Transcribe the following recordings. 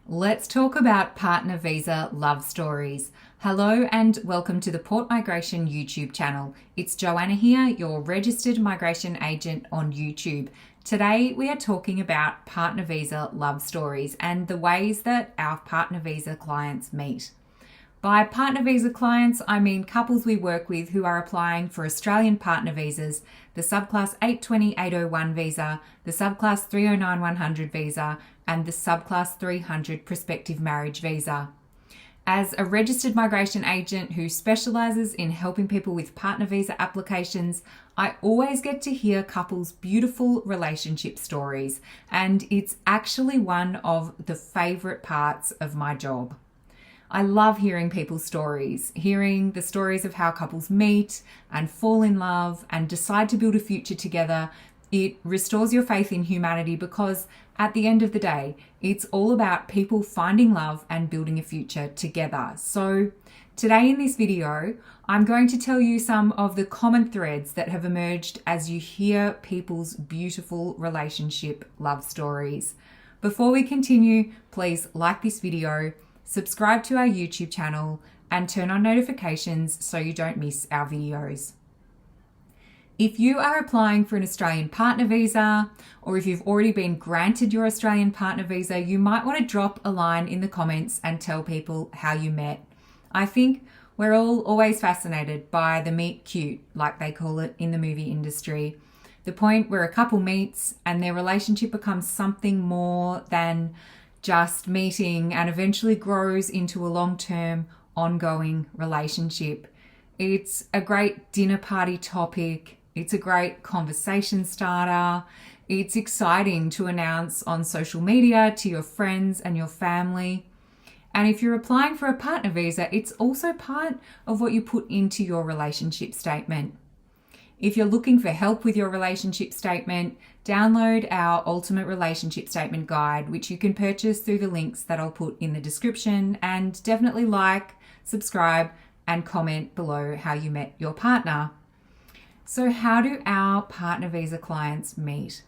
Let's talk about partner visa love stories. Hello and welcome to the Port Migration YouTube channel. It's Joanna here, your registered migration agent on YouTube. Today we are talking about partner visa love stories and the ways that our partner visa clients meet. By partner visa clients, I mean couples we work with who are applying for Australian partner visas, the subclass 820-801 visa, the subclass 309-100 visa, and the subclass 300 prospective marriage visa. As a registered migration agent who specialises in helping people with partner visa applications, I always get to hear couples' beautiful relationship stories, and it's actually one of the favourite parts of my job. I love hearing people's stories, hearing the stories of how couples meet and fall in love and decide to build a future together. It restores your faith in humanity because at the end of the day, it's all about people finding love and building a future together. So today in this video, I'm going to tell you some of the common threads that have emerged as you hear people's beautiful relationship love stories. Before we continue, please like this video, subscribe to our YouTube channel, and turn on notifications so you don't miss our videos. If you are applying for an Australian partner visa, or if you've already been granted your Australian partner visa, you might want to drop a line in the comments and tell people how you met. I think we're all always fascinated by the meet cute, like they call it in the movie industry. The point where a couple meets and their relationship becomes something more than just meeting and eventually grows into a long-term, ongoing relationship. It's a great dinner party topic. It's a great conversation starter. It's exciting to announce on social media to your friends and your family. And if you're applying for a partner visa, it's also part of what you put into your relationship statement. If you're looking for help with your relationship statement, download our Ultimate Relationship Statement Guide, which you can purchase through the links that I'll put in the description, and definitely like, subscribe, and comment below how you met your partner. So how do our partner visa clients meet?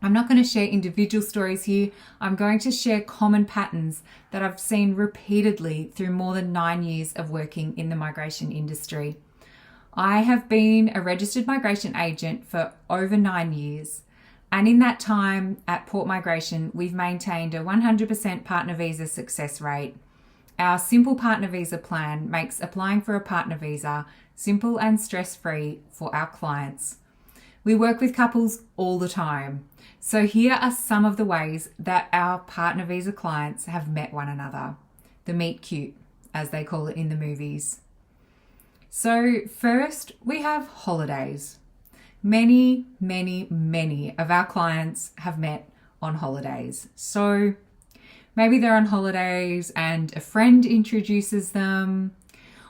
I'm not going to share individual stories here. I'm going to share common patterns that I've seen repeatedly through more than 9 years of working in the migration industry. I have been a registered migration agent for over 9 years, and in that time at Port Migration, we've maintained a 100% partner visa success rate. Our simple partner visa plan makes applying for a partner visa simple and stress-free for our clients. We work with couples all the time, so here are some of the ways that our partner visa clients have met one another. The meet cute, as they call it in the movies. So first, we have holidays. Many of our clients have met on holidays. So maybe they're on holidays and a friend introduces them,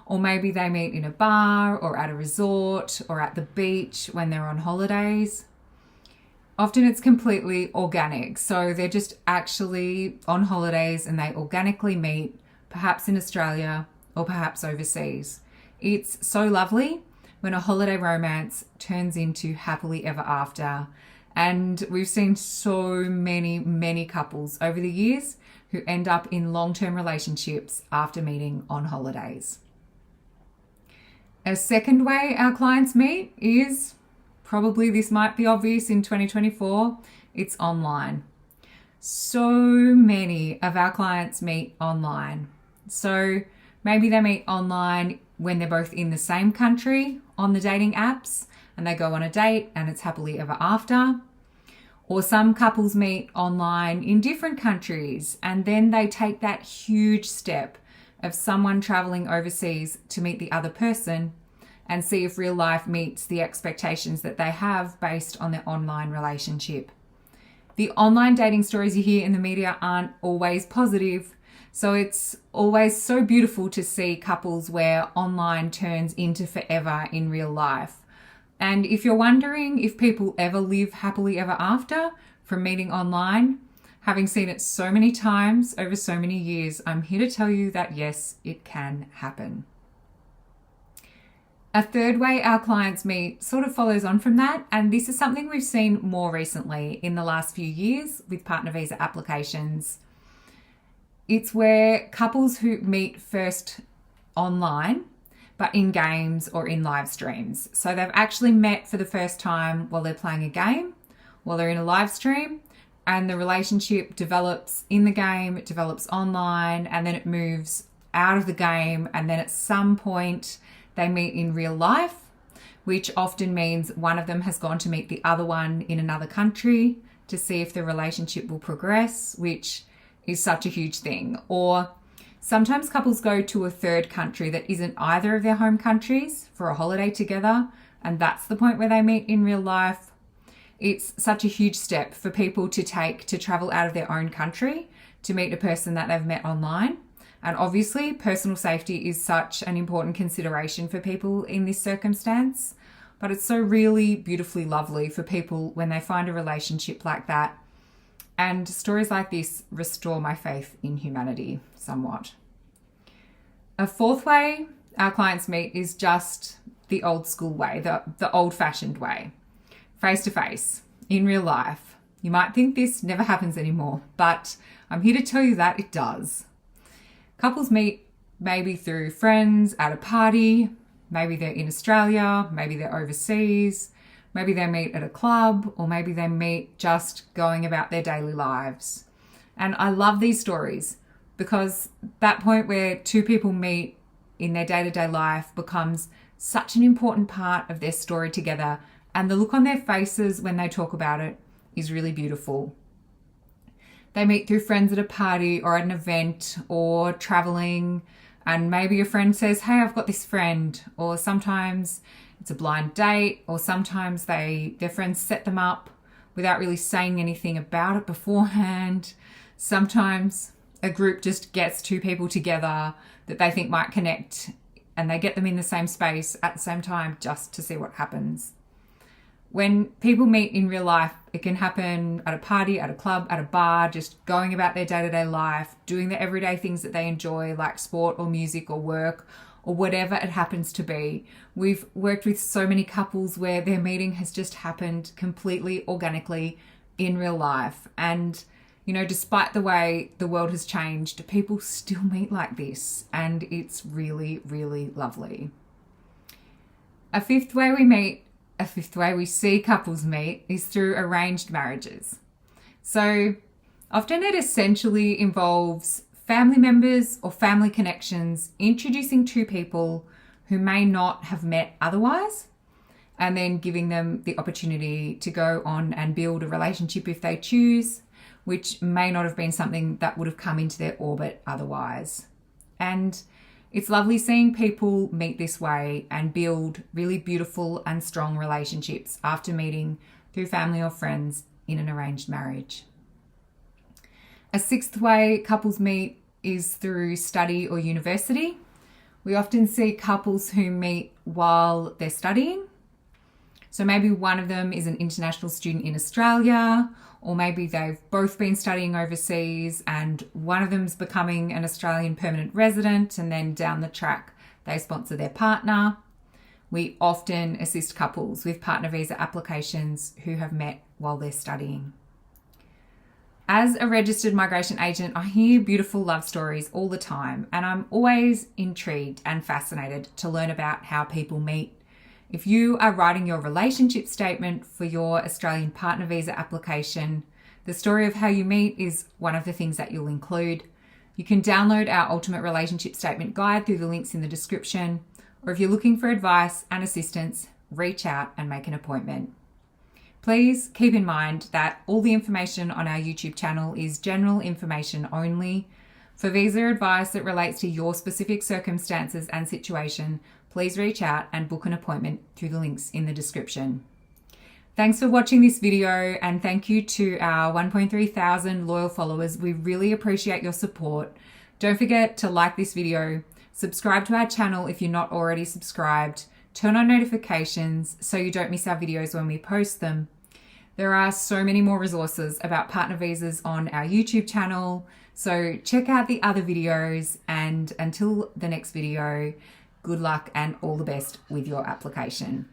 or maybe they meet in a bar or at a resort or at the beach when they're on holidays. Often it's completely organic. So they're just actually on holidays and they organically meet, perhaps in Australia or perhaps overseas. It's so lovely when a holiday romance turns into happily ever after. And we've seen so many couples over the years who end up in long-term relationships after meeting on holidays. A second way our clients meet is, probably this might be obvious in 2024, it's online. So many of our clients meet online. So maybe they meet online when they're both in the same country on the dating apps and they go on a date and it's happily ever after. Or some couples meet online in different countries and then they take that huge step of someone traveling overseas to meet the other person and see if real life meets the expectations that they have based on their online relationship. The online dating stories you hear in the media aren't always positive. So it's always so beautiful to see couples where online turns into forever in real life. And if you're wondering if people ever live happily ever after from meeting online, having seen it so many times over so many years, I'm here to tell you that yes, it can happen. A third way our clients meet sort of follows on from that, and this is something we've seen more recently in the last few years with partner visa applications. It's where couples who meet first online, but in games or in live streams. So they've actually met for the first time while they're playing a game, while they're in a live stream, and the relationship develops in the game, it develops online, and then it moves out of the game, and then at some point they meet in real life, which often means one of them has gone to meet the other one in another country to see if the relationship will progress, which is such a huge thing. Or sometimes couples go to a third country that isn't either of their home countries for a holiday together, and that's the point where they meet in real life. It's such a huge step for people to take to travel out of their own country to meet a person that they've met online. And obviously, personal safety is such an important consideration for people in this circumstance. But it's so really beautifully lovely for people when they find a relationship like that. And stories like this restore my faith in humanity somewhat. A fourth way our clients meet is just the old school way, the old-fashioned way. Face-to-face, in real life. You might think this never happens anymore, but I'm here to tell you that it does. Couples meet maybe through friends at a party, maybe they're in Australia, maybe they're overseas, maybe they meet at a club, or maybe they meet just going about their daily lives. And I love these stories because that point where two people meet in their day-to-day life becomes such an important part of their story together, and the look on their faces when they talk about it is really beautiful. They meet through friends at a party or at an event or traveling, and maybe a friend says, hey, I've got this friend, or sometimes it's a blind date, or sometimes their friends set them up without really saying anything about it beforehand. Sometimes a group just gets two people together that they think might connect, and they get them in the same space at the same time just to see what happens. When people meet in real life, it can happen at a party, at a club, at a bar, just going about their day-to-day life, doing the everyday things that they enjoy, like sport or music or work or whatever it happens to be. We've worked with so many couples where their meeting has just happened completely organically in real life. And, you know, despite the way the world has changed, people still meet like this, and it's really, really lovely. A fifth way we see couples meet is through arranged marriages. So often it essentially involves family members or family connections introducing two people who may not have met otherwise, and then giving them the opportunity to go on and build a relationship if they choose, which may not have been something that would have come into their orbit otherwise. And it's lovely seeing people meet this way and build really beautiful and strong relationships after meeting through family or friends in an arranged marriage. A sixth way couples meet is through study or university. We often see couples who meet while they're studying. So maybe one of them is an international student in Australia, or maybe they've both been studying overseas and one of them's becoming an Australian permanent resident, and then down the track they sponsor their partner. We often assist couples with partner visa applications who have met while they're studying. As a registered migration agent, I hear beautiful love stories all the time, and I'm always intrigued and fascinated to learn about how people meet. If you are writing your relationship statement for your Australian partner visa application, the story of how you meet is one of the things that you'll include. You can download our Ultimate Relationship Statement Guide through the links in the description, or if you're looking for advice and assistance, reach out and make an appointment. Please keep in mind that all the information on our YouTube channel is general information only. For visa advice that relates to your specific circumstances and situation, please reach out and book an appointment through the links in the description. Thanks for watching this video, and thank you to our 1.3 thousand loyal followers. We really appreciate your support. Don't forget to like this video, subscribe to our channel if you're not already subscribed, turn on notifications so you don't miss our videos when we post them. There are so many more resources about partner visas on our YouTube channel, so check out the other videos, and until the next video, good luck and all the best with your application.